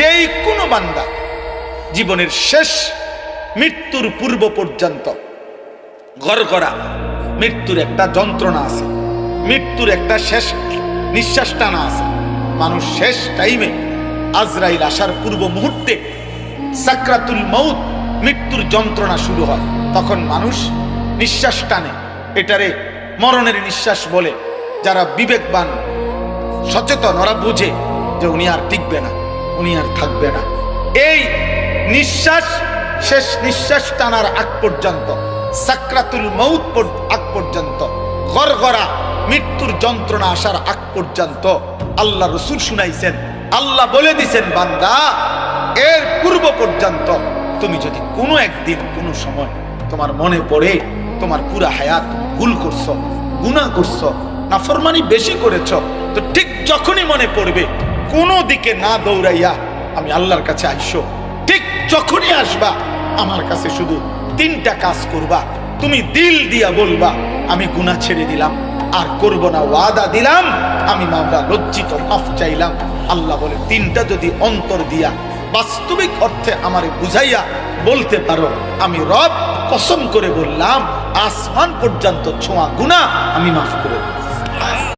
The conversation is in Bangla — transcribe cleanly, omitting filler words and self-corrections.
যেই কোনো বান্দা জীবনের শেষ মৃত্যুর পূর্ব পর্যন্ত গড়গড়া মৃত্যুর একটা যন্ত্রণা আছে, মৃত্যুর একটা শেষ নিঃশ্বাস টানা আছে। মানুষ শেষ টাইমে আজরাইল আসার পূর্ব মুহূর্তে সাকরাতুল মউত, মৃত্যুর যন্ত্রণা শুরু হয়, তখন মানুষ নিঃশ্বাস টানে। এটারে মরণের নিঃশ্বাস বলে। যারা বিবেকবান সচেতন ওরা বুঝে যে উনি আর টিকবে না, উনি আর থাকবে না। এই নিঃশ্বাস, শেষ নিঃশ্বাস টানার আগ পর্যন্ত, সাকরাতুল মউত আগ পর্যন্ত, গড়গড়া মৃত্যুর যন্ত্রণা আসার আগ পর্যন্ত আল্লাহ রাসূল শুনাইছেন, আল্লাহ বলে দিছেন, বান্দা এর পূর্ব পর্যন্ত তুমি যদি কোনো একদিন কোনো সময় তোমার মনে পড়ে তোমার পুরা হায়াত ভুল করছো, গুনাহ করছো, নাফরমানি বেশি করেছো, তো ঠিক যখনই মনে পড়বে কোনো দিকে না দৌড়াইয়া আমি আল্লাহর কাছে আইসো। ঠিক যখনই আসবা আমার কাছে শুধু তিনটা কাজ করবা। তুমি দিল দিয়া বলবা আমি গুনাহ ছেড়ে দিলাম, আর করব না, ওয়াদা দিলাম, আমি মাওলা লজ্জিত, মাফ চাইলাম। আল্লাহ বলে তিনটা যদি অন্তর দিয়া বাস্তবিক অর্থে আমারে বুঝাইয়া বলতে পারো, আমি রব কসম করে বললাম আসমান পর্যন্ত ছোঁয়া গুনাহ আমি মাফ করে দেব।